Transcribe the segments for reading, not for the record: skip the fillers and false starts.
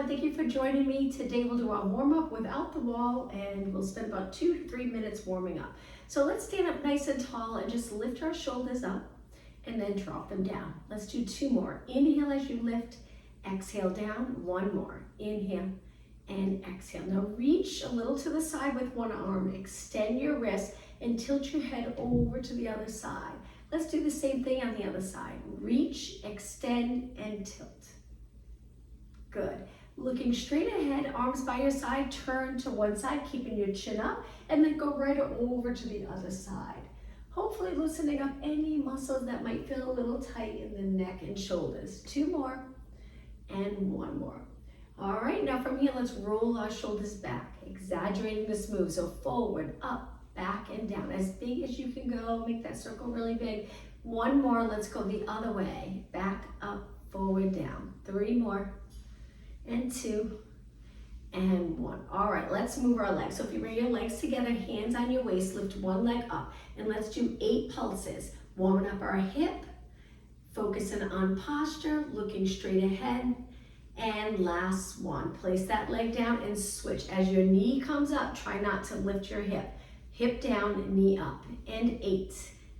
everyone. Thank you for joining me. Today we'll do our warm-up without the wall and we'll spend about 2 to 3 minutes warming up. So let's stand up nice and tall and just lift our shoulders up and then drop them down. Let's do 2 more. Inhale as you lift, exhale down, 1 more. Inhale and exhale. Now reach a little to the side with one arm, extend your wrist and tilt your head over to the other side. Let's do the same thing on the other side. Reach, extend and tilt. Good. Looking straight ahead, arms by your side, turn to one side, keeping your chin up, and then go right over to the other side. Hopefully loosening up any muscles that might feel a little tight in the neck and shoulders. 2 more, and 1 more. All right, now from here, let's roll our shoulders back, exaggerating this move. So forward, up, back, and down. As big as you can go, make that circle really big. 1 more, let's go the other way. Back, up, forward, down. 3 more. And 2, and 1. All right, let's move our legs. So if you bring your legs together, hands on your waist, lift one leg up, and let's do 8 pulses. Warming up our hip, focusing on posture, looking straight ahead, and last one. Place that leg down and switch. As your knee comes up, try not to lift your hip. Hip down, knee up, and 8,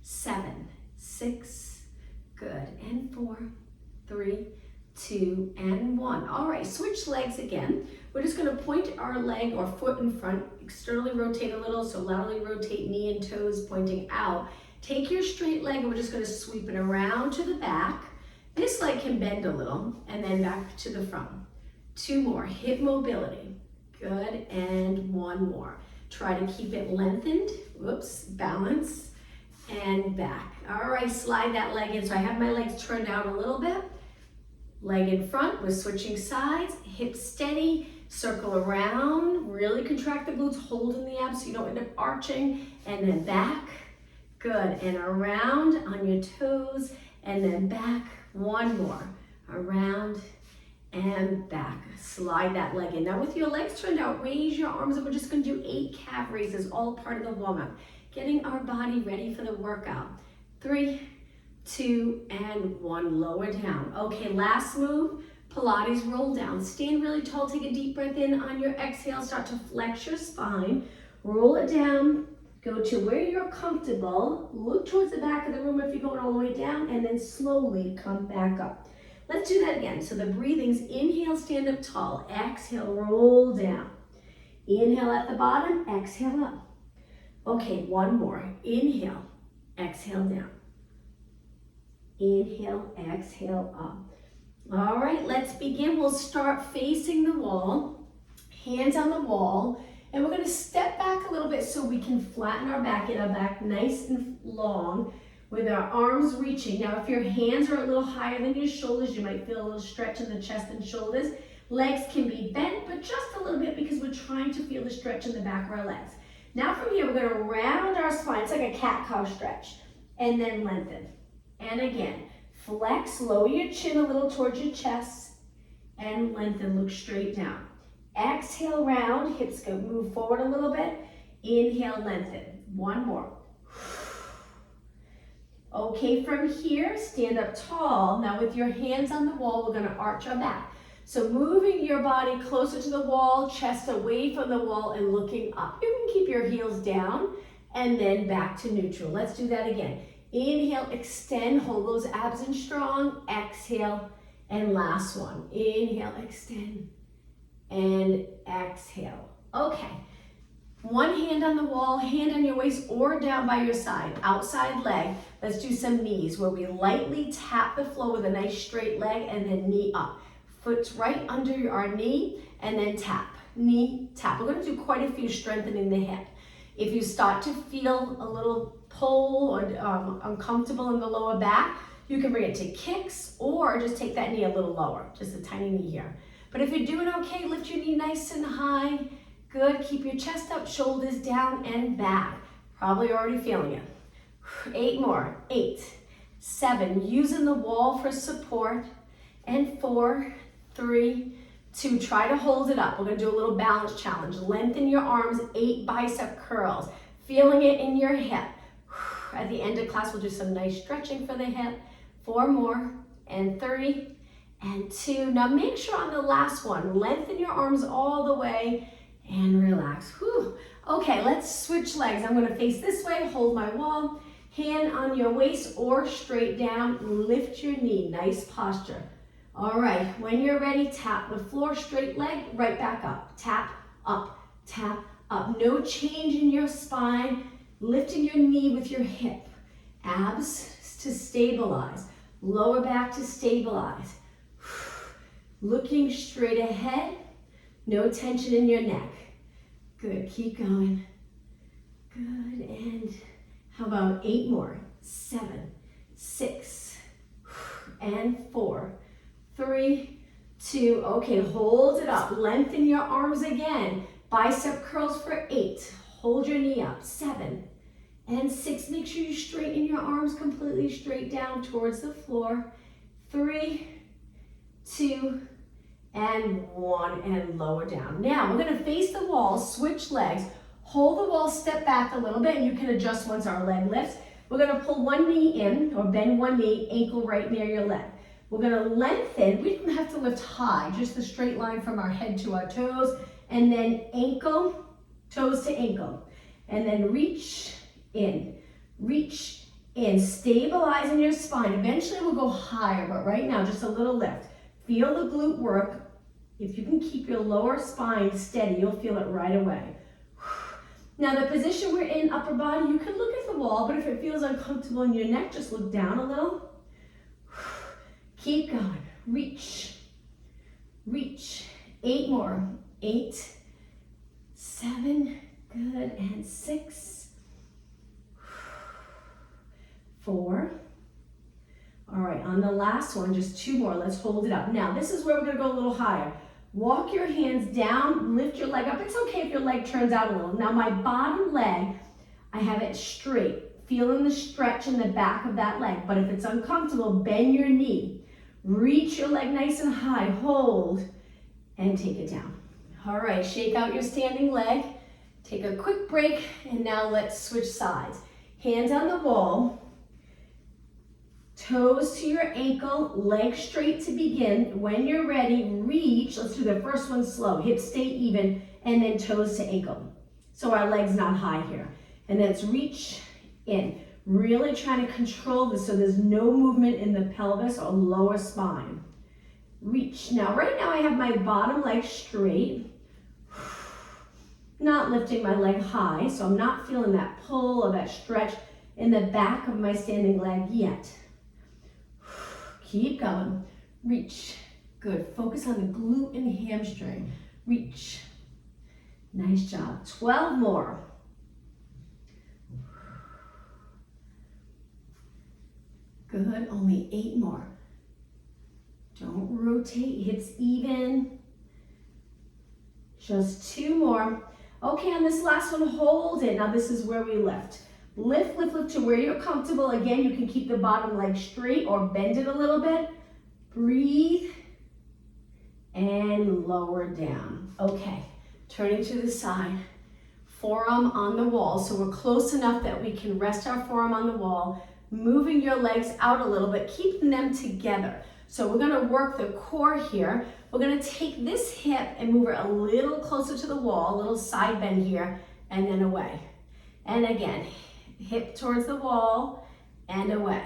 7, 6, good, and 4, 3, 2, and 1. All right, switch legs again. We're just going to point our leg or foot in front, externally rotate a little, so laterally rotate knee and toes pointing out. Take your straight leg and we're just going to sweep it around to the back. This leg can bend a little and then back to the front. 2 more, hip mobility. Good, and 1 more. Try to keep it lengthened. Whoops, balance, and back. All right, slide that leg in. So I have my legs turned down a little bit. Leg in front, we're switching sides, hips steady, circle around, really contract the glutes, holding the abs so you don't end up arching, and then back, good, and around on your toes, and then back, 1 more, around and back. Slide that leg in. Now with your legs turned out, raise your arms, and we're just gonna do 8 calf raises, all part of the warm-up, getting our body ready for the workout. 3, 2, and 1, lower down. Okay, last move, Pilates roll down. Stand really tall, take a deep breath in. On your exhale, start to flex your spine. Roll it down, go to where you're comfortable. Look towards the back of the room if you're going all the way down, and then slowly come back up. Let's do that again. So the breathing's inhale, stand up tall. Exhale, roll down. Inhale at the bottom, exhale up. Okay, 1 more. Inhale, exhale down. Inhale, exhale up. All right, let's begin. We'll start facing the wall, hands on the wall, and we're gonna step back a little bit so we can flatten our back, get our back nice and long with our arms reaching. Now, if your hands are a little higher than your shoulders, you might feel a little stretch in the chest and shoulders. Legs can be bent, but just a little bit because we're trying to feel the stretch in the back of our legs. Now from here, we're gonna round our spine. It's like a cat-cow stretch, and then lengthen. And again, flex, lower your chin a little towards your chest, and lengthen, look straight down. Exhale, round, hips go move forward a little bit. Inhale, lengthen. 1 more. Okay, from here, stand up tall. Now with your hands on the wall, we're gonna arch our back. So moving your body closer to the wall, chest away from the wall, and looking up. You can keep your heels down, and then back to neutral. Let's do that again. Inhale, extend, hold those abs in strong. Exhale, and last one. Inhale, extend, and exhale. Okay, 1 hand on the wall, hand on your waist or down by your side, outside leg. Let's do some knees where we lightly tap the floor with a nice straight leg and then knee up. Foot's right under our knee and then tap, knee, tap. We're gonna do quite a few strengthening the hip. If you start to feel a little pull or uncomfortable in the lower back, you can bring it to kicks or just take that knee a little lower, just a tiny knee here. But if you're doing okay, lift your knee nice and high. Good, keep your chest up, shoulders down and back. Probably already feeling it. 8 more, 8, 7, using the wall for support, and 4, 3, 2, try to hold it up. We're gonna do a little balance challenge. Lengthen your arms, 8 bicep curls. Feeling it in your hip. At the end of class, we'll do some nice stretching for the hip. 4 more, and 3, and 2. Now make sure on the last one, lengthen your arms all the way and relax. Whew. Okay, let's switch legs. I'm gonna face this way, hold my wall, hand on your waist or straight down, lift your knee, nice posture. All right, when you're ready, tap the floor, straight leg, right back up. Tap, up, tap, up. No change in your spine, lifting your knee with your hip. Abs to stabilize, lower back to stabilize. Looking straight ahead, no tension in your neck. Good, keep going. Good, and how about 8 more? 7, 6, and 4, 3, 2. Okay, hold it up. Lengthen your arms again. Bicep curls for 8. Hold your knee up. 7 and 6. Make sure you straighten your arms completely straight down towards the floor. 3, 2, and 1, and lower down. Now we're gonna face the wall, switch legs, hold the wall, step back a little bit, and you can adjust once our leg lifts. We're gonna pull one knee in, or bend one knee, ankle right near your leg. We're gonna lengthen, we don't have to lift high, just the straight line from our head to our toes, and then ankle, toes to ankle. And then reach in, stabilizing your spine. Eventually we'll go higher, but right now just a little lift. Feel the glute work. If you can keep your lower spine steady, you'll feel it right away. Now the position we're in, upper body, you can look at the wall, but if it feels uncomfortable in your neck, just look down a little. Keep going, reach. 8 more, 8, 7, good, and 6, 4. All right, on the last one, just 2 more, let's hold it up. Now this is where we're gonna go a little higher. Walk your hands down, lift your leg up. It's okay if your leg turns out a little. Now my bottom leg, I have it straight, feeling the stretch in the back of that leg. But if it's uncomfortable, bend your knee. Reach your leg nice and high, hold, and take it down. All right, shake out your standing leg. Take a quick break, and now let's switch sides. Hands on the wall. Toes to your ankle, legs straight to begin. When you're ready, reach. Let's do the first one slow. Hips stay even, and then toes to ankle. So our leg's not high here. And then it's reach in. Really trying to control this so there's no movement in the pelvis or lower spine. Reach. Now, right now I have my bottom leg straight. Not lifting my leg high, so I'm not feeling that pull or that stretch in the back of my standing leg yet. Keep going. Reach. Good. Focus on the glute and hamstring. Reach. Nice job. 12 more. Good. Only 8 more. Don't rotate. Hips even. Just 2 more. Okay, on this last one, hold it. Now this is where we lift. Lift, lift, lift to where you're comfortable. Again, you can keep the bottom leg straight or bend it a little bit. Breathe and lower down. Okay, turning to the side. Forearm on the wall. So we're close enough that we can rest our forearm on the wall. Moving your legs out a little bit, keeping them together. So we're gonna work the core here. We're gonna take this hip and move it a little closer to the wall, a little side bend here, and then away. And again, hip towards the wall and away.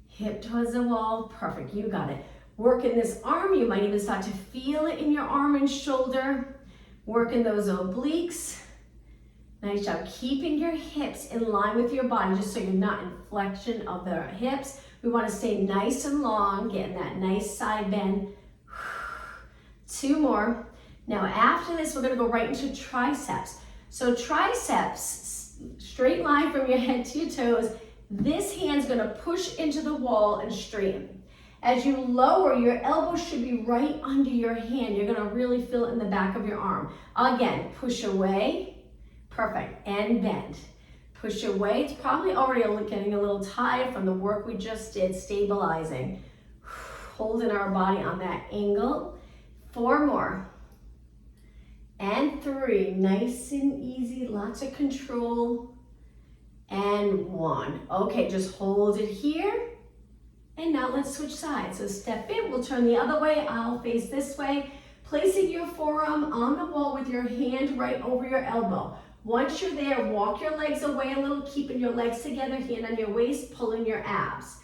Hip towards the wall, perfect, you got it. Working this arm, you might even start to feel it in your arm and shoulder. Working those obliques. Nice job, keeping your hips in line with your body, just so you're not in flexion of the hips. We wanna stay nice and long, getting that nice side bend. 2 more. Now after this, we're gonna go right into triceps. So triceps, straight line from your head to your toes. This hand's gonna push into the wall and straighten. As you lower, your elbow should be right under your hand. You're gonna really feel it in the back of your arm. Again, push away, perfect, and bend. Push away, it's probably already getting a little tired from the work we just did, stabilizing. Holding our body on that angle. 4 more. And 3, nice and easy, lots of control. And 1. Okay, just hold it here And now let's switch sides. So step in, we'll turn the other way, I'll face this way. Placing your forearm on the wall with your hand right over your elbow. Once you're there, walk your legs away a little, keeping your legs together, hand on your waist, pulling your abs.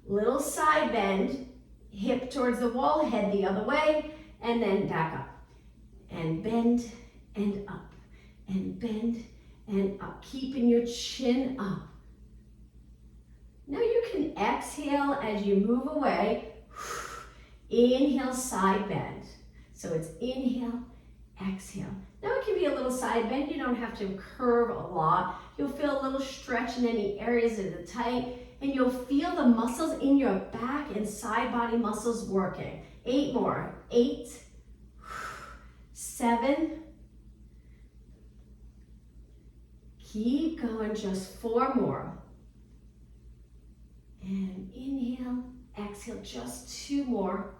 Little side bend, hip towards the wall, head the other way, and then back up. And bend and up, and bend and up, keeping your chin up. Now you can exhale as you move away. Inhale, side bend. So it's inhale, exhale. Now it can be a little side bend. You don't have to curve a lot. You'll feel a little stretch in any areas that are tight, and you'll feel the muscles in your back and side body muscles working. 8 more. 8, 7. Keep going, just 4 more. And inhale, exhale, just 2 more.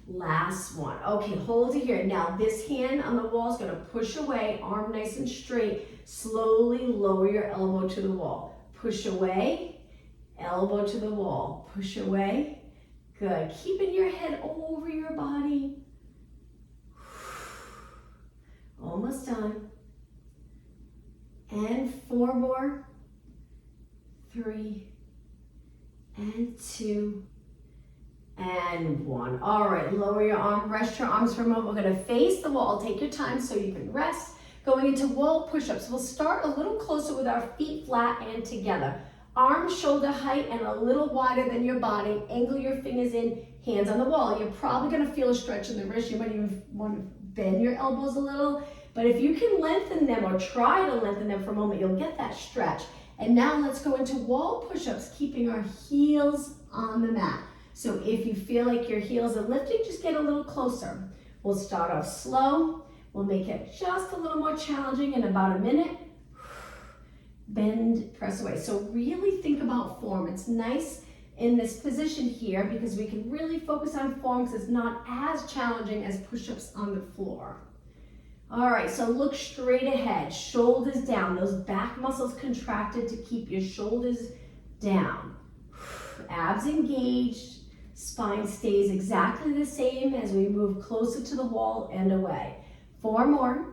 Last one. Okay, hold it here. Now this hand on the wall is going to push away, arm nice and straight. Slowly lower your elbow to the wall. Push away, elbow to the wall. Push away. Good. Keeping your head over your body. Almost done. And 4 more. 3 and 2 and 1. All right, lower your arm, rest your arms for a moment. We're gonna face the wall. Take your time so you can rest. Going into wall push-ups. We'll start a little closer with our feet flat and together. Arms shoulder height and a little wider than your body. Angle your fingers in, hands on the wall. You're probably gonna feel a stretch in the wrist. You might even want to bend your elbows a little. But if you can lengthen them or try to lengthen them for a moment, you'll get that stretch. And now let's go into wall push-ups, keeping our heels on the mat. So if you feel like your heels are lifting, just get a little closer. We'll start off slow. We'll make it just a little more challenging in about a minute. Bend, press away. So really think about form. It's nice in this position here because we can really focus on form because it's not as challenging as push-ups on the floor. All right, so look straight ahead, shoulders down, those back muscles contracted to keep your shoulders down. Abs engaged, spine stays exactly the same as we move closer to the wall and away. 4 more,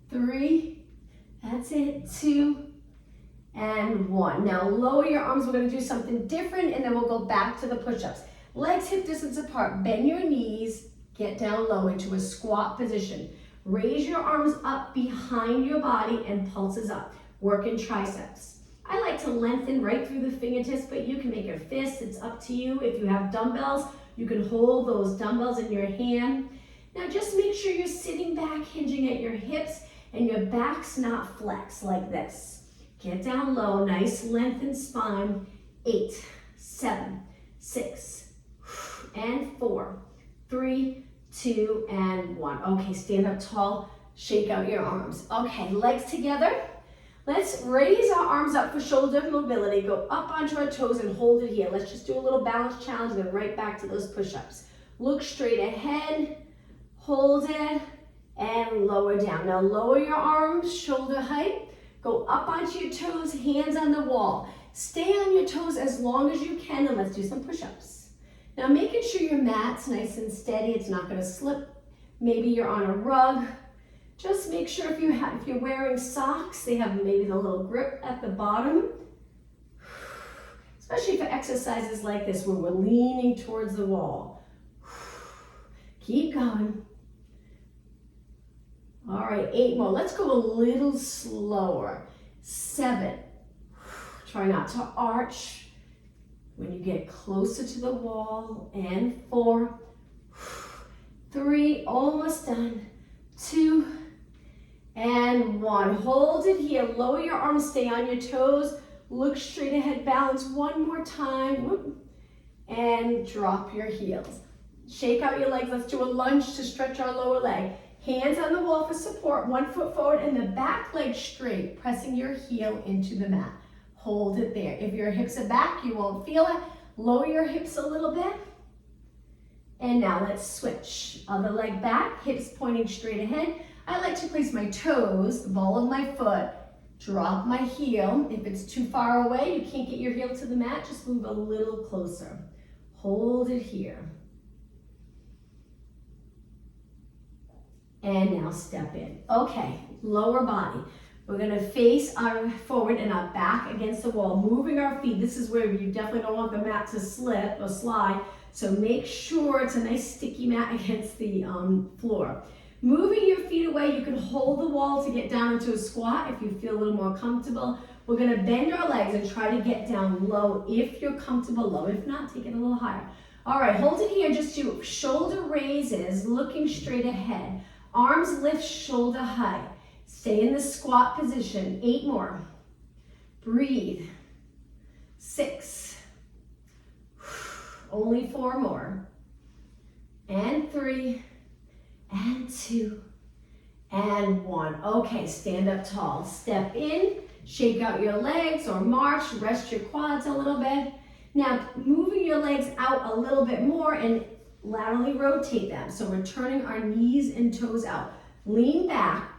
3, that's it, 2, and 1. Now lower your arms, we're gonna do something different and then we'll go back to the push-ups. Legs hip distance apart, bend your knees, get down low into a squat position. Raise your arms up behind your body and pulses up. Working triceps. I like to lengthen right through the fingertips, but you can make your fists. It's up to you. If you have dumbbells, you can hold those dumbbells in your hand. Now just make sure you're sitting back, hinging at your hips, and your back's not flexed like this. Get down low, nice lengthened spine. 8, 7, 6, and 4, 3, 2, and 1. Okay, stand up tall, shake out your arms. Okay, legs together. Let's raise our arms up for shoulder mobility. Go up onto our toes and hold it here. Let's just do a little balance challenge, then right back to those push-ups. Look straight ahead, hold it, and lower down. Now lower your arms, shoulder height. Go up onto your toes, hands on the wall. Stay on your toes as long as you can, and let's do some push-ups. Now making sure your mat's nice and steady, it's not gonna slip. Maybe you're on a rug. Just make sure if you're wearing socks, they have maybe the little grip at the bottom. Especially for exercises like this where we're leaning towards the wall. Keep going. All right, 8 more. Let's go a little slower. 7. Try not to arch when you get closer to the wall. And 4, 3, almost done. 2, and 1. Hold it here. Lower your arms, stay on your toes. Look straight ahead, balance one more time. And drop your heels. Shake out your legs. Let's do a lunge to stretch our lower leg. Hands on the wall for support. 1 foot forward and the back leg straight, pressing your heel into the mat. Hold it there. If your hips are back, you won't feel it. Lower your hips a little bit. And now let's switch. Other leg back, hips pointing straight ahead. I like to place my toes, the ball of my foot, Drop my heel. If it's too far away, you can't get your heel to the mat, just move a little closer. Hold it here. And now step in. Okay, lower body. We're gonna face our forward and our back against the wall, moving our feet. This is where you definitely don't want the mat to slip or slide, so make sure it's a nice sticky mat against the floor. Moving your feet away, you can hold the wall to get down into a squat if you feel a little more comfortable. We're gonna bend our legs and try to get down low if you're comfortable low. If not, take it a little higher. All right, hold it here, just do shoulder raises, looking straight ahead. Arms lift shoulder height. Stay in the squat position. 8 more. Breathe. 6. Only 4 more. And 3. And 2. And 1. Okay, stand up tall. Step in. Shake out your legs or march. Rest your quads a little bit. Now, moving your legs out a little bit more and laterally rotate them. So we're turning our knees and toes out. Lean back.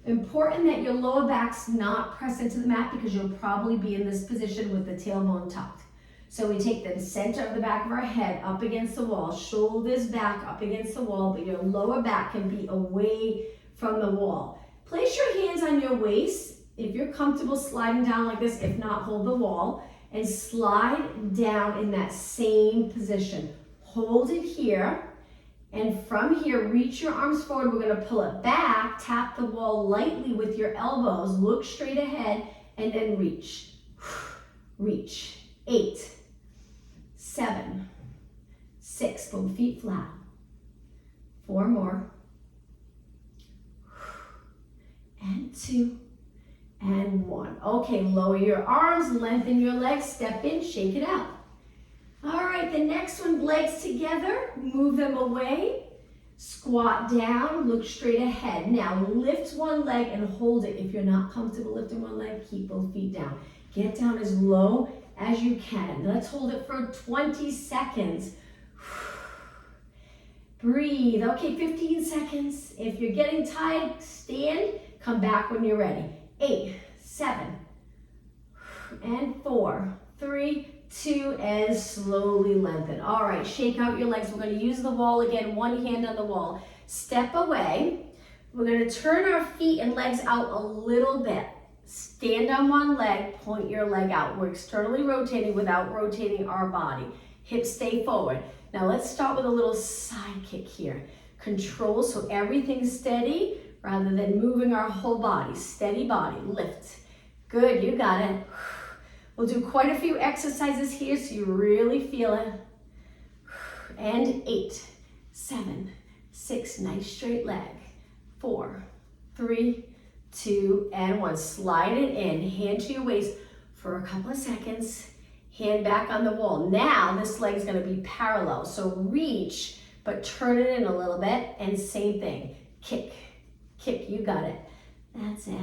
Important that your lower back's not pressed into the mat because you'll probably be in this position with the tailbone tucked. So we take the center of the back of our head up against the wall, shoulders back up against the wall, but your lower back can be away from the wall. Place your hands on your waist. If you're comfortable sliding down like this, if not, hold the wall and slide down in that same position. Hold it here, and from here, reach your arms forward. We're gonna pull it back, tap the wall lightly with your elbows, look straight ahead, and then reach. Reach. 8, 7, 6, both feet flat. 4 more. And 2, and 1. Okay, lower your arms, lengthen your legs, step in, shake it out. All right, the next one, legs together, move them away, squat down, look straight ahead. Now lift one leg and hold it. If you're not comfortable lifting one leg, keep both feet down. Get down as low as you can. Let's hold it for 20 seconds. Breathe, okay, 15 seconds. If you're getting tired, stand, come back when you're ready. 8, 7, and 4, 3, 2, and slowly lengthen. All right, shake out your legs. We're going to use the wall again, one hand on the wall. Step away. We're going to turn our feet and legs out a little bit. Stand on one leg, point your leg out. We're externally rotating without rotating our body. Hips stay forward. Now let's start with a little side kick here. Control so everything's steady rather than moving our whole body. Steady body, lift. Good, you got it. We'll do quite a few exercises here so you really feel it. And 8, 7, 6, nice straight leg. 4, 3, 2, and 1. Slide it in, hand to your waist for a couple of seconds. Hand back on the wall. Now this leg is going to be parallel. So reach, but turn it in a little bit. And same thing. Kick, kick, you got it. That's it.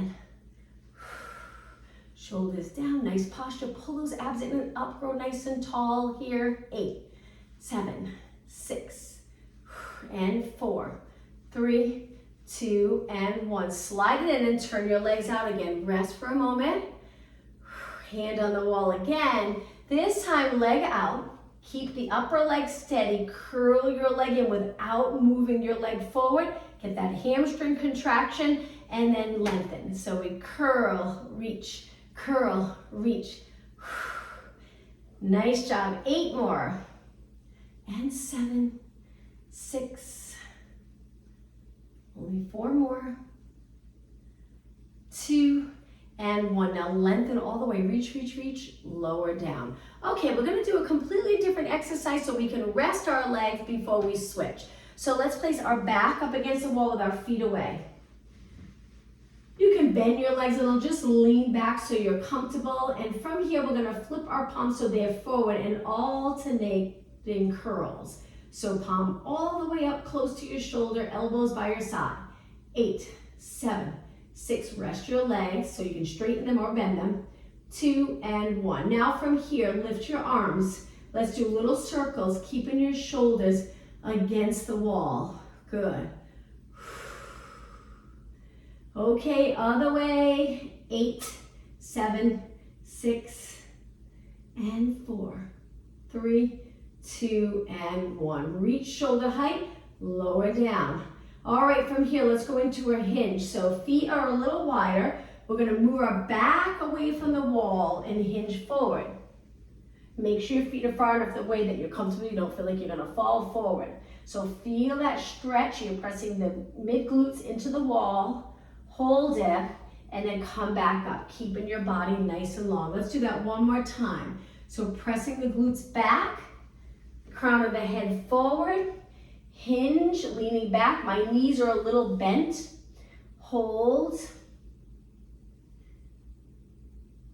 Shoulders down, nice posture. Pull those abs in and up, grow nice and tall here. 8, 7, 6, and 4, 3, 2, and 1. Slide it in and turn your legs out again. Rest for a moment. Hand on the wall again. This time, leg out. Keep the upper leg steady. Curl your leg in without moving your leg forward. Get that hamstring contraction and then lengthen. So we curl, reach, curl, reach. Nice job. 8 more. And 7, 6. Only 4 more. 2, and 1. Now lengthen all the way. Reach, reach, reach. Lower down. Okay, we're going to do a completely different exercise so we can rest our legs before we switch. So let's place our back up against the wall with our feet away. You can bend your legs a little, just lean back so you're comfortable. And from here, we're going to flip our palms so they're forward and alternating curls. So palm all the way up close to your shoulder, elbows by your side. 8, 7, 6, rest your legs so you can straighten them or bend them. 2, and 1. Now from here, lift your arms. Let's do little circles, keeping your shoulders against the wall. Good. Okay, other way. 8, 7, 6, and 4, 3, 2, and 1. Reach shoulder height, lower down. All right, from here, let's go into a hinge. So feet are a little wider. We're gonna move our back away from the wall and hinge forward. Make sure your feet are far enough away that you're comfortable, you don't feel like you're gonna fall forward. So feel that stretch, you're pressing the mid glutes into the wall, hold it, and then come back up, keeping your body nice and long. Let's do that one more time. So pressing the glutes back, the crown of the head forward, hinge, leaning back. My knees are a little bent. Hold.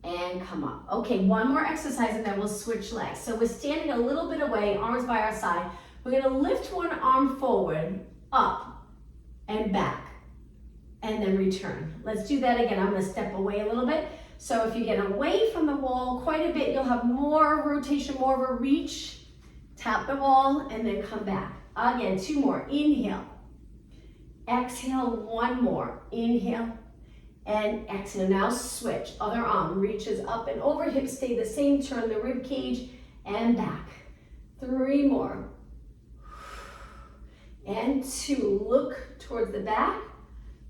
And come up. Okay, one more exercise and then we'll switch legs. So we're standing a little bit away, arms by our side. We're gonna lift one arm forward, up, and back, and then return. Let's do that again. I'm gonna step away a little bit. So if you get away from the wall quite a bit, you'll have more rotation, more of a reach. Tap the wall and then come back. Again, 2 more. Inhale. Exhale, 1 more. Inhale and exhale. Now switch. Other arm reaches up and over. Hips stay the same. Turn the rib cage and back. 3 more. And 2. Look towards the back.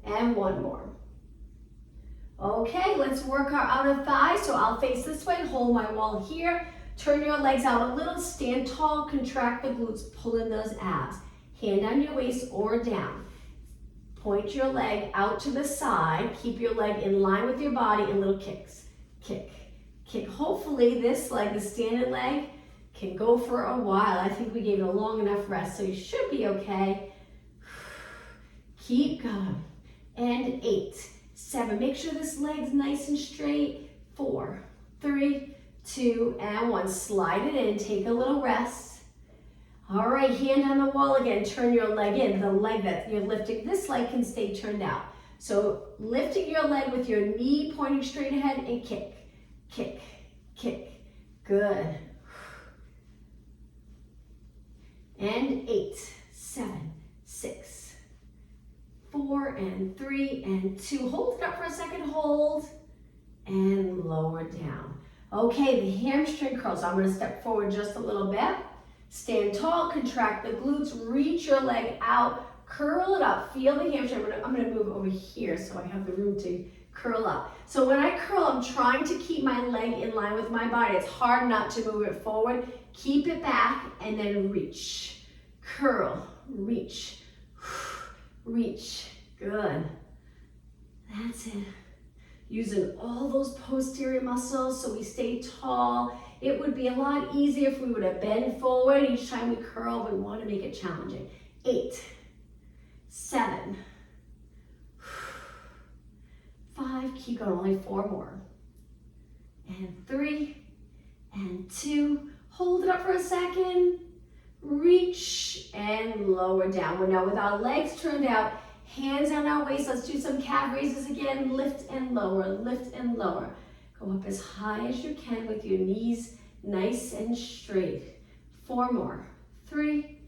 And 1 more. Okay, let's work our outer thigh. So I'll face this way. Hold my wall here. Turn your legs out a little. Stand tall. Contract the glutes. Pull in those abs. Hand on your waist or down. Point your leg out to the side. Keep your leg in line with your body and little kicks. Kick, kick. Hopefully this leg, the standing leg, can go for a while. I think we gave it a long enough rest, so you should be okay. Keep going. And 8, 7. Make sure this leg's nice and straight. 4, 3, 2, and 1. Slide it in. Take a little rest. All right, hand on the wall again. Turn your leg in. The leg that you're lifting, this leg can stay turned out. So lifting your leg with your knee pointing straight ahead and kick, kick, kick. Good. And 8, 7, 6, 4, and 3, and 2. Hold it up for a second. Hold and lower down. Okay, the hamstring curls. I'm going to step forward just a little bit. Stand tall, contract the glutes, reach your leg out, curl it up, feel the hamstring. I'm gonna move over here so I have the room to curl up. So when I curl, I'm trying to keep my leg in line with my body. It's hard not to move it forward. Keep it back and then reach. Curl, reach, reach. Good. That's it. Using all those posterior muscles so we stay tall. It would be a lot easier if we would have bent forward each time we curl, but we want to make it challenging. 8, 7, 5, keep going, only 4 more. And 3, and 2, hold it up for a second, reach, and lower down. We're now with our legs turned out, hands on our waist. Let's do some calf raises again, lift and lower, lift and lower. Go up as high as you can with your knees nice and straight. 4 more. 3,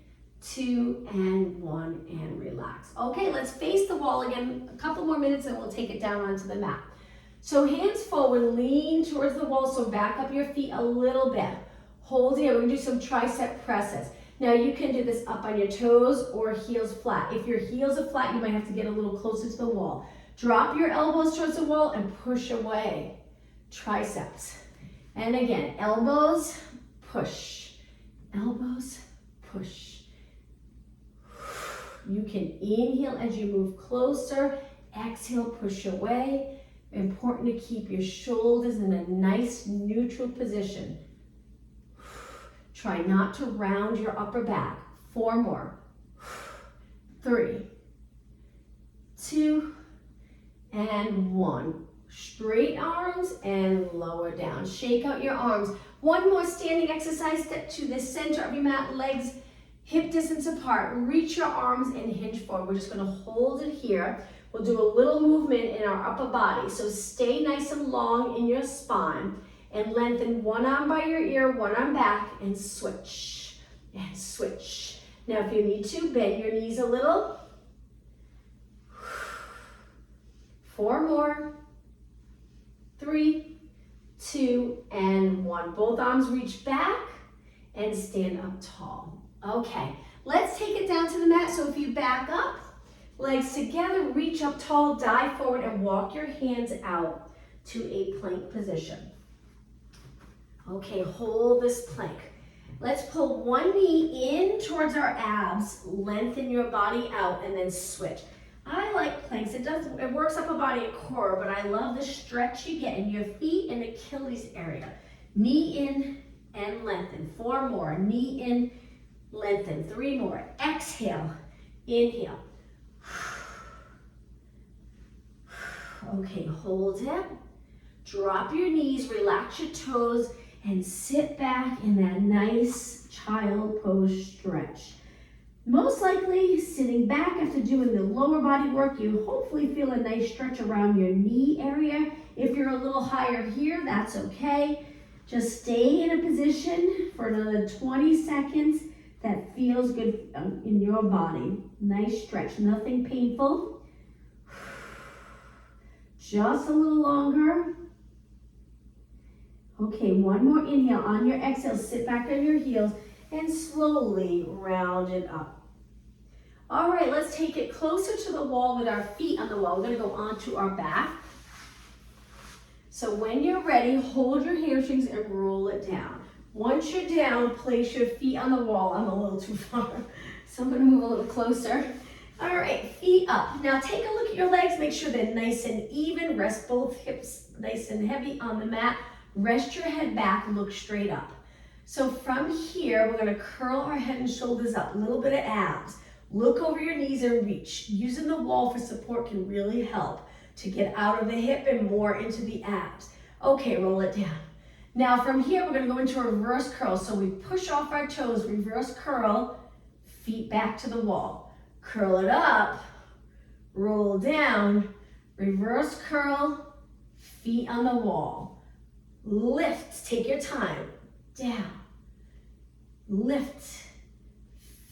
2, and 1, and relax. Okay, let's face the wall again. A couple more minutes and we'll take it down onto the mat. So hands forward, lean towards the wall, so back up your feet a little bit. Hold here, we're gonna do some tricep presses. Now you can do this up on your toes or heels flat. If your heels are flat, you might have to get a little closer to the wall. Drop your elbows towards the wall and push away. Triceps. And again, elbows, push. Elbows, push. You can inhale as you move closer. Exhale, push away. Important to keep your shoulders in a nice neutral position. Try not to round your upper back. 4 more. 3, 2, and 1. Straight arms and lower down. Shake out your arms. 1 more standing exercise. Step to the center of your mat, legs hip distance apart. Reach your arms and hinge forward. We're just going to hold it here. We'll do a little movement in our upper body. So stay nice and long in your spine and lengthen 1 arm by your ear, 1 arm back, and switch. And switch. Now if you need to, bend your knees a little. 4 more. 3, down. Both arms reach back and stand up tall. Okay, let's take it down to the mat. So if you back up, legs together, reach up tall, dive forward, and walk your hands out to a plank position. Okay, hold this plank. Let's pull one knee in towards our abs, lengthen your body out, and then switch. I like planks. It works upper body and core, but I love the stretch you get in your feet and Achilles area. Knee in and lengthen. 4 more. Knee in, lengthen. 3 more. Exhale, inhale. Okay, hold it. Drop your knees, relax your toes, and sit back in that nice child pose stretch. Most likely, sitting back after doing the lower body work, you hopefully feel a nice stretch around your knee area. If you're a little higher here, that's okay. Just stay in a position for another 20 seconds that feels good in your body. Nice stretch, nothing painful. Just a little longer. Okay, one more inhale. On your exhale, sit back on your heels and slowly round it up. All right, let's take it closer to the wall with our feet on the wall. We're gonna go onto our back. So when you're ready, hold your hamstrings and roll it down. Once you're down, place your feet on the wall. I'm a little too far, so I'm gonna move a little closer. All right, feet up. Now take a look at your legs. Make sure they're nice and even. Rest both hips nice and heavy on the mat. Rest your head back, look straight up. So from here, we're gonna curl our head and shoulders up, a little bit of abs. Look over your knees and reach. Using the wall for support can really help to get out of the hip and more into the abs. Okay, roll it down. Now from here, we're gonna go into a reverse curl. So we push off our toes, reverse curl, feet back to the wall. Curl it up, roll down, reverse curl, feet on the wall. Lift, take your time, down. Lift,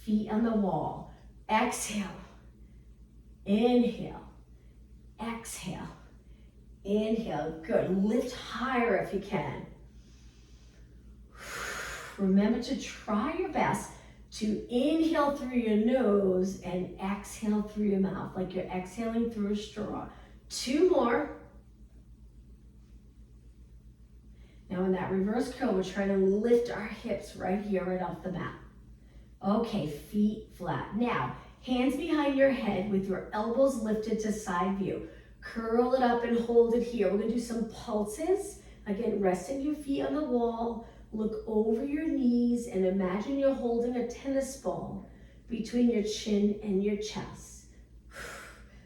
feet on the wall. Exhale, inhale, exhale, inhale. Good, lift higher if you can. Remember to try your best to inhale through your nose and exhale through your mouth, like you're exhaling through a straw. 2 more. Now in that reverse curl, we're trying to lift our hips right here, right off the mat. Okay, feet flat. Now, hands behind your head with your elbows lifted to side view. Curl it up and hold it here. We're gonna do some pulses. Again, resting your feet on the wall. Look over your knees and imagine you're holding a tennis ball between your chin and your chest.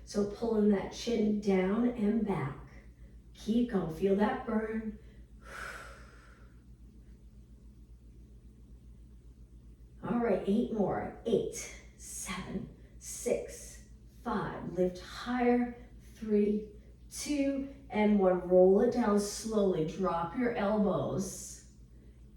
So pulling that chin down and back. Keep going, feel that burn. All right, 8 more. 8, 7, 6, 5. Lift higher. 3, 2, and 1. Roll it down slowly. Drop your elbows.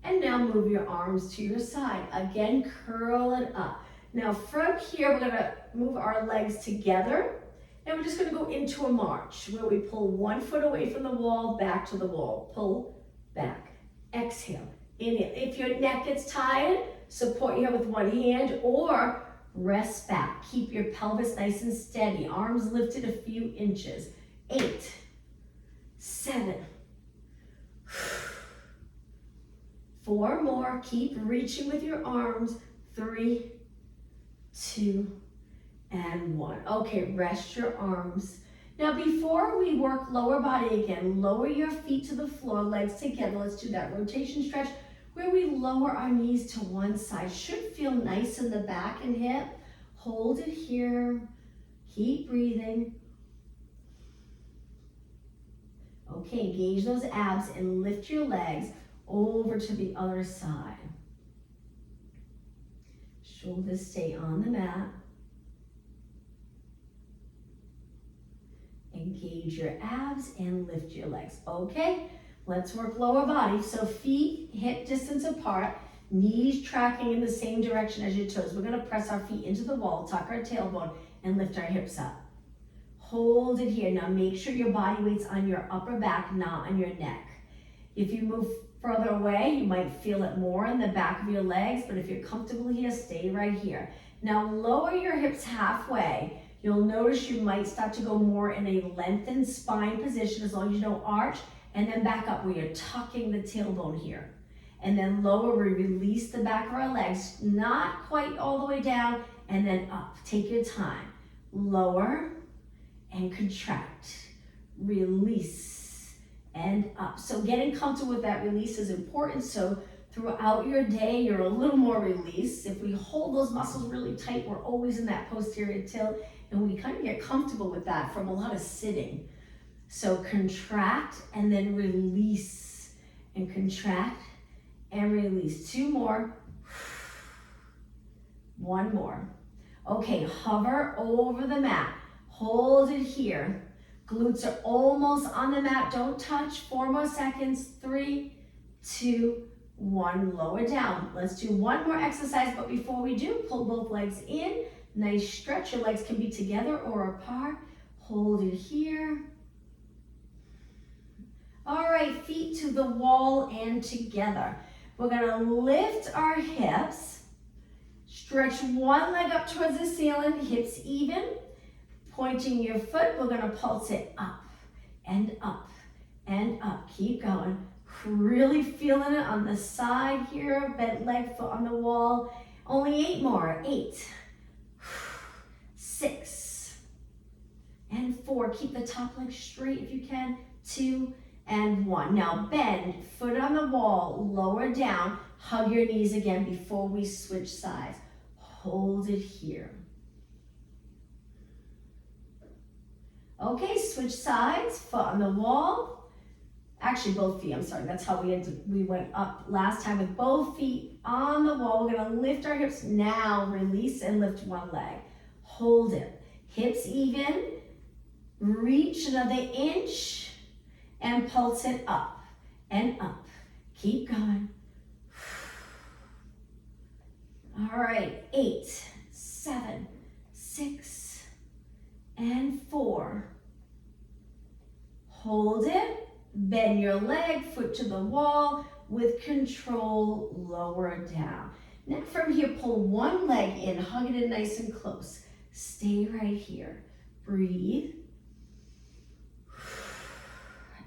And now move your arms to your side. Again, curl it up. Now from here, we're gonna move our legs together. And we're just gonna go into a march where we pull 1 foot away from the wall, back to the wall. Pull, back. Exhale, inhale. If your neck gets tired, support your head with 1 hand or rest back. Keep your pelvis nice and steady. Arms lifted a few inches. 8, 7, 4 more. Keep reaching with your arms. 3, 2, and 1. Okay, rest your arms. Now before we work lower body again, lower your feet to the floor, legs together. Let's do that rotation stretch where we lower our knees to one side. Should feel nice in the back and hip. Hold it here. Keep breathing. Okay, engage those abs and lift your legs over to the other side. Shoulders stay on the mat. Engage your abs and lift your legs. Okay, let's work lower body. So feet hip distance apart, knees tracking in the same direction as your toes. We're gonna press our feet into the wall, tuck our tailbone, and lift our hips up. Hold it here. Now make sure your body weight's on your upper back, not on your neck. If you move further away, you might feel it more in the back of your legs, but if you're comfortable here, stay right here. Now lower your hips halfway. You'll notice you might start to go more in a lengthened spine position as long as you don't arch, and then back up where you're tucking the tailbone here. And then lower, we release the back of our legs, not quite all the way down, and then up. Take your time. Lower and contract. Release and up. So getting comfortable with that release is important. So throughout your day, you're a little more released. If we hold those muscles really tight, we're always in that posterior tilt, and we kind of get comfortable with that from a lot of sitting. So contract and then release and contract and release. 2 more. 1 more. Okay, hover over the mat. Hold it here. Glutes are almost on the mat. Don't touch. 4 more seconds. 3, 2, 1. Lower down. Let's do 1 more exercise, but before we do, pull both legs in. Nice stretch. Your legs can be together or apart. Hold it here. All right, feet to the wall and together. We're gonna lift our hips. Stretch one leg up towards the ceiling, hips even. Pointing your foot, we're gonna pulse it up and up and up. Keep going. Really feeling it on the side here. Bent leg, foot on the wall. Only 8 more. 8, 6, and 4. Keep the top leg straight if you can. 2 and 1. Now bend, foot on the wall, lower down. Hug your knees again before we switch sides. Hold it here. Okay, switch sides, foot on the wall. Actually, both feet, I'm sorry, that's how we went up last time with both feet on the wall. We're gonna lift our hips now, release and lift one leg. Hold it, hips even, reach another inch and pulse it up and up. Keep going. All right, 8, 7, 6, and 4. Hold it, bend your leg, foot to the wall, with control, lower down. Now from here, pull one leg in, hug it in nice and close. Stay right here, breathe,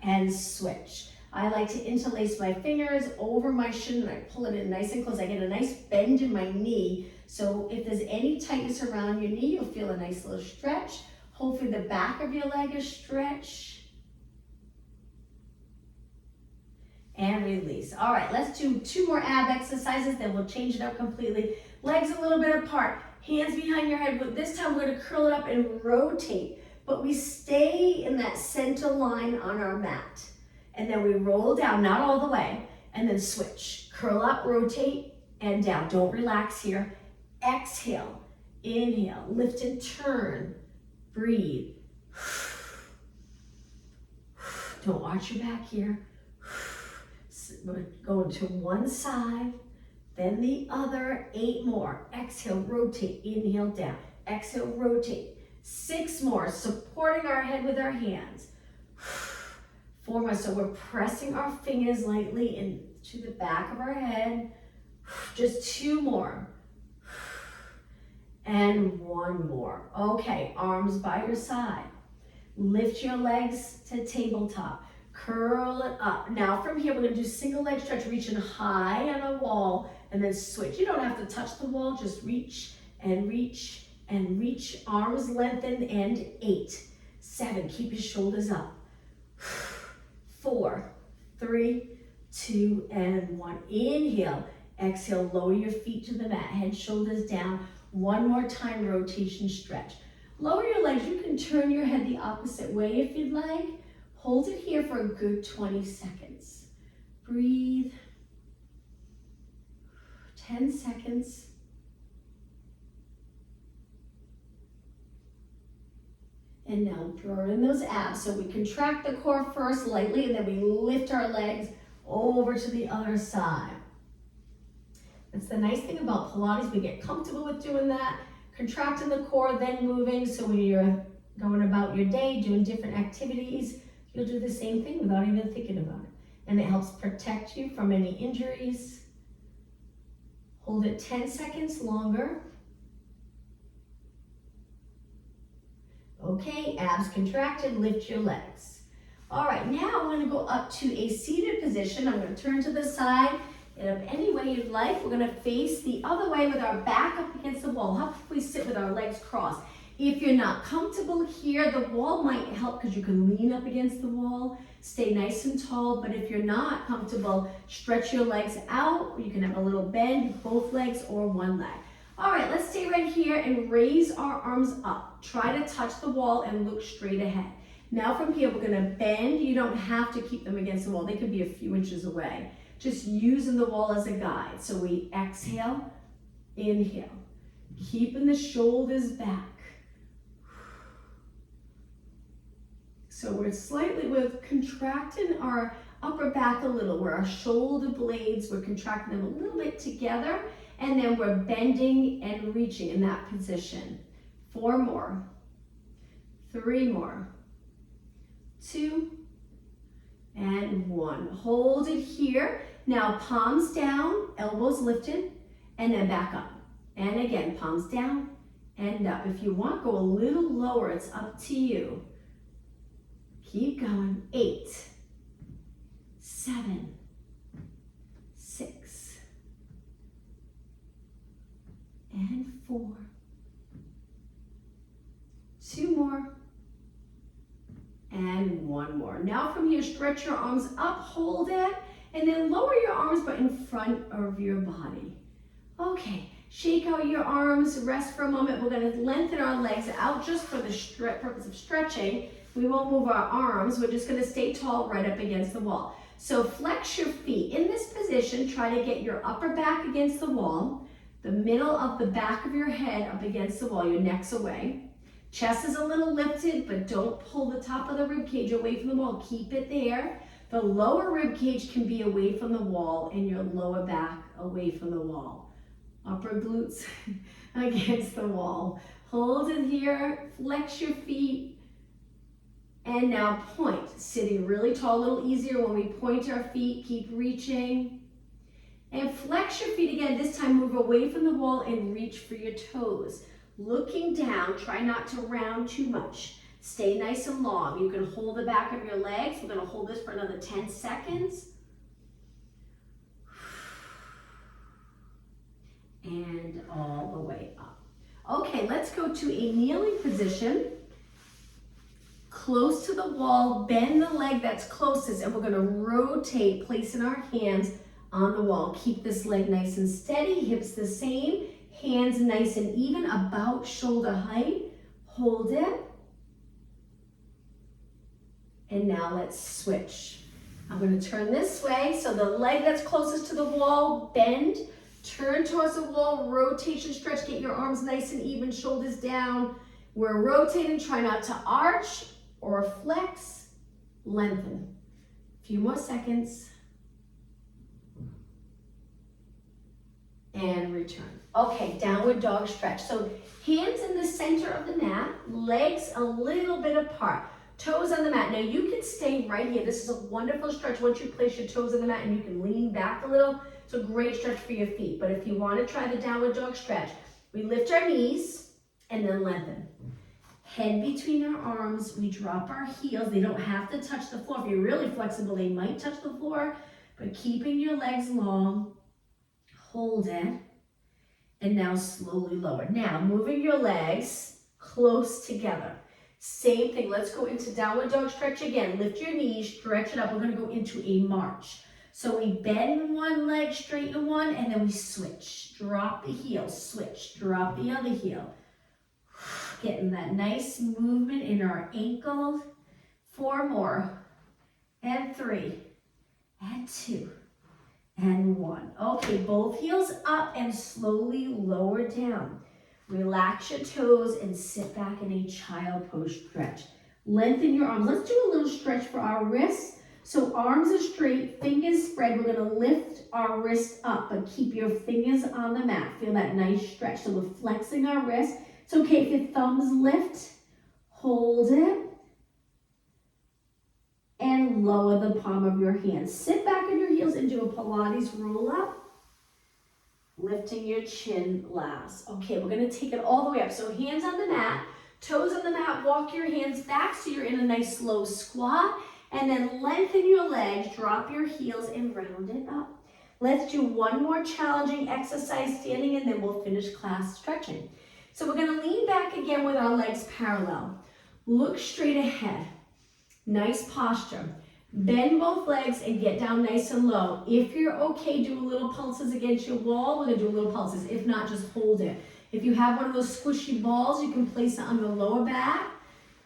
and switch. I like to interlace my fingers over my shin and I pull it in nice and close. I get a nice bend in my knee. So if there's any tightness around your knee, you'll feel a nice little stretch. Hopefully the back of your leg is stretched. And release. All right, let's do 2 more ab exercises, then we'll change it up completely. Legs a little bit apart, hands behind your head. But this time we're gonna curl it up and rotate, but we stay in that center line on our mat. And then we roll down, not all the way, and then switch. Curl up, rotate, and down. Don't relax here. Exhale, inhale, lift and turn. Breathe. Don't arch your back here. We're going to one side, then the other. 8 more. Exhale, rotate, inhale, down. Exhale, rotate. 6 more, supporting our head with our hands. 4 more, so we're pressing our fingers lightly into the back of our head. Just 2 more. And 1 more. Okay, arms by your side. Lift your legs to tabletop. Curl it up. Now from here, we're gonna do single leg stretch, reaching high on a wall, and then switch. You don't have to touch the wall, just reach and reach and reach. Arms lengthened, and 8, 7, keep your shoulders up. 4, 3, 2, and 1. Inhale, exhale, lower your feet to the mat, head, shoulders down. 1 more time, rotation stretch. Lower your legs, you can turn your head the opposite way if you'd like. Hold it here for a good 20 seconds. Breathe. 10 seconds. And now draw in those abs. So we contract the core first lightly, and then we lift our legs over to the other side. That's the nice thing about Pilates. We get comfortable with doing that. Contracting the core, then moving. So when you're going about your day, doing different activities, you'll do the same thing without even thinking about it. and it helps protect you from any injuries. Hold it 10 seconds longer. Okay, abs contracted, lift your legs. All right, now I'm gonna go up to a seated position. I'm gonna turn to the side, get up any way you'd like. We're gonna face the other way with our back up against the wall. How about we sit with our legs crossed? If you're not comfortable here, the wall might help because you can lean up against the wall, stay nice and tall, but if you're not comfortable, stretch your legs out. You can have a little bend, both legs or one leg. All right, let's stay right here and raise our arms up. Try to touch the wall and look straight ahead. Now from here, we're gonna bend. You don't have to keep them against the wall. They could be a few inches away. Just using the wall as a guide. So we exhale, inhale, keeping the shoulders back. So we're contracting our upper back a little, where our shoulder blades, we're contracting them a little bit together, and then we're bending and reaching in that position. 4 more, 3 more, 2, and 1. Hold it here. Now palms down, elbows lifted, and then back up. And again, palms down and up. If you want, go a little lower, it's up to you. Keep going. 8, 7, 6, and 4. 2 more, and 1 more. Now from here, stretch your arms up, hold it, and then lower your arms but in front of your body. Okay, shake out your arms, rest for a moment. We're gonna lengthen our legs out just for the purpose of stretching. We won't move our arms, we're just gonna stay tall right up against the wall. So flex your feet. In this position, try to get your upper back against the wall, the middle of the back of your head up against the wall, your neck's away. Chest is a little lifted, but don't pull the top of the rib cage away from the wall. Keep it there. The lower rib cage can be away from the wall and your lower back away from the wall. Upper glutes against the wall. Hold it here, flex your feet, and now point. Sitting really tall, a little easier when we point our feet. Keep reaching. And flex your feet again. This time move away from the wall and reach for your toes. Looking down, try not to round too much. Stay nice and long. You can hold the back of your legs. We're gonna hold this for another 10 seconds. And all the way up. Okay, let's go to a kneeling position. Close to the wall, bend the leg that's closest, and we're gonna rotate, placing our hands on the wall. Keep this leg nice and steady, hips the same. Hands nice and even, about shoulder height. Hold it. And now let's switch. I'm going to turn this way. So the leg that's closest to the wall, bend, turn towards the wall, rotation, stretch, get your arms nice and even, shoulders down. We're rotating, try not to arch or flex, lengthen. A few more seconds. And return. Okay, downward dog stretch. So hands in the center of the mat, legs a little bit apart, toes on the mat. Now you can stay right here. This is a wonderful stretch once you place your toes on the mat and you can lean back a little. It's a great stretch for your feet. But if you want to try the downward dog stretch, we lift our knees and then lengthen. Head between our arms, we drop our heels. They don't have to touch the floor. If you're really flexible, they might touch the floor, but keeping your legs long. Hold it, and now slowly lower. Now, moving your legs close together. Same thing, let's go into downward dog stretch again. Lift your knees, stretch it up. We're gonna go into a march. So we bend one leg, straighten one, and then we switch. Drop the heel, switch, drop the other heel. Getting that nice movement in our ankles. 4 more, and 3, and 2. And 1. Okay, both heels up and slowly lower down. Relax your toes and sit back in a child pose stretch. Lengthen your arms. Let's do a little stretch for our wrists. So arms are straight, fingers spread. We're gonna lift our wrists up, but keep your fingers on the mat. Feel that nice stretch. So we're flexing our wrists. It's okay if your thumbs lift. Hold it. And lower. lower the palm of your hand. Sit back on your heels and do a Pilates roll up. Lifting your chin last. Okay, we're gonna take it all the way up. So hands on the mat, toes on the mat, walk your hands back so you're in a nice slow squat. And then lengthen your legs, drop your heels and round it up. Let's do one more challenging exercise standing and then we'll finish class stretching. So we're gonna lean back again with our legs parallel. Look straight ahead. Nice posture. Bend both legs and get down nice and low. If you're okay, do a little pulses against your wall. We're gonna do a little pulses. If not, just hold it. If you have one of those squishy balls, you can place it on the lower back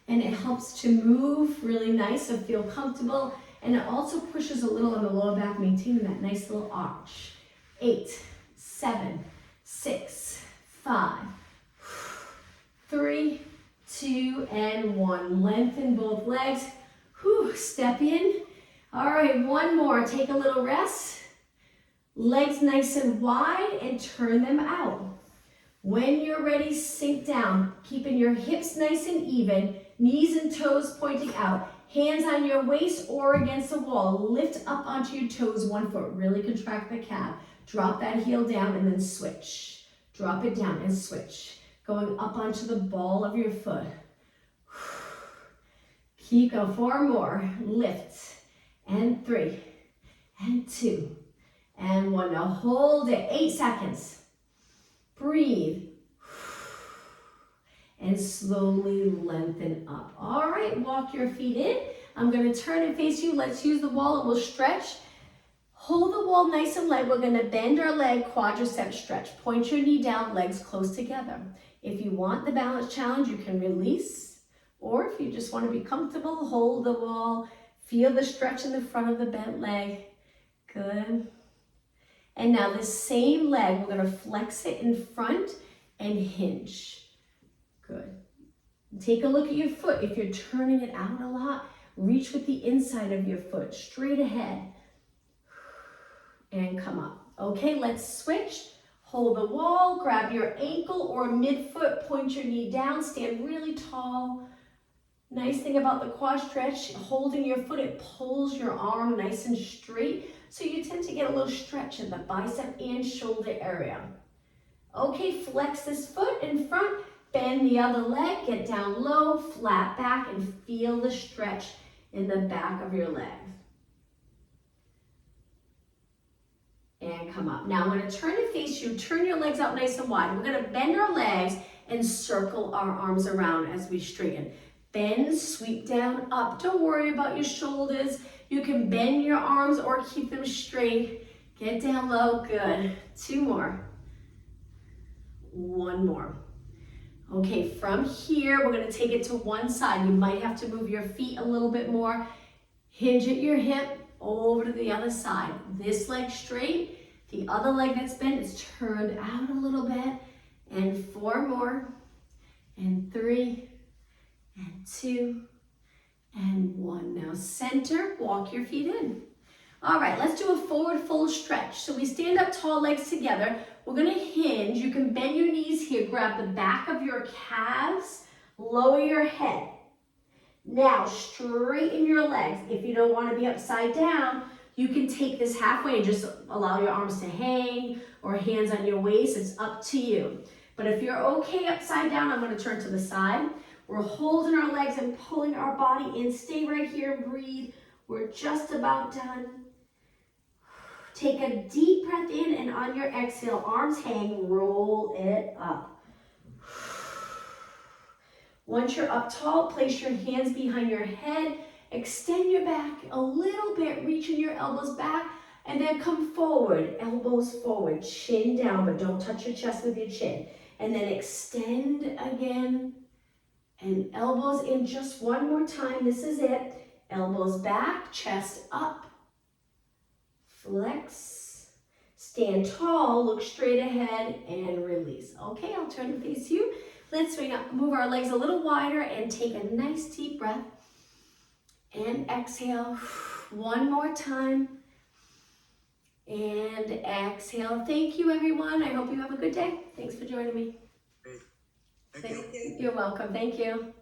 and it helps to move really nice and feel comfortable. And it also pushes a little on the lower back, maintaining that nice little arch. 8, 7, 6, 5, 3, 2, and 1. Lengthen both legs. Whew, step in. All right, one more. Take a little rest. Legs nice and wide and turn them out. When you're ready, sink down, keeping your hips nice and even, knees and toes pointing out, hands on your waist or against the wall. Lift up onto your toes, 1 foot. Really contract the calf. Drop that heel down and then switch. Drop it down and switch. Going up onto the ball of your foot. Keep going, 4 more. Lift, and 3, and 2, and 1. Now hold it, 8 seconds. Breathe, and slowly lengthen up. All right, walk your feet in. I'm gonna turn and face you. Let's use the wall and we'll stretch. Hold the wall nice and light. We're gonna bend our leg, quadricep stretch. Point your knee down, legs close together. If you want the balance challenge, you can release. Or if you just want to be comfortable, hold the wall. Feel the stretch in the front of the bent leg. Good. And now this same leg, we're going to flex it in front and hinge. Good. Take a look at your foot. If you're turning it out a lot, reach with the inside of your foot, straight ahead. And come up. Okay, let's switch. Hold the wall, grab your ankle or midfoot, point your knee down, stand really tall. Nice thing about the quad stretch, holding your foot, it pulls your arm nice and straight. So you tend to get a little stretch in the bicep and shoulder area. Okay, flex this foot in front, bend the other leg, get down low, flat back, and feel the stretch in the back of your leg. And come up. Now I'm going to turn and face you. Turn your legs out nice and wide. We're going to bend our legs and circle our arms around as we straighten. Bend, sweep down, up. Don't worry about your shoulders. You can bend your arms or keep them straight. Get down low. Good. 2 more. 1 more. Okay, from here, we're going to take it to one side. You might have to move your feet a little bit more. Hinge at your hip. Over to the other side. This leg straight, the other leg that's bent is turned out a little bit. And 4 more, and 3, and 2, and 1. Now center, walk your feet in. All right, let's do a forward fold stretch. So we stand up tall, legs together. We're gonna hinge. You can bend your knees here, grab the back of your calves, lower your head. Now, straighten your legs. If you don't want to be upside down, you can take this halfway and just allow your arms to hang or hands on your waist. It's up to you. But if you're okay upside down, I'm going to turn to the side. We're holding our legs and pulling our body in. Stay right here and breathe. We're just about done. Take a deep breath in, and on your exhale, arms hang, roll it up. Once you're up tall, place your hands behind your head, extend your back a little bit, reaching your elbows back, and then come forward, elbows forward, chin down, but don't touch your chest with your chin. And then extend again, and elbows in just one more time. This is it. Elbows back, chest up, flex, stand tall, look straight ahead, and release. Okay, I'll turn to face you. Let's swing up, move our legs a little wider and take a nice deep breath. And exhale, 1 more time. And exhale. Thank you, everyone. I hope you have a good day. Thanks for joining me. Thank you. You're welcome. Thank you.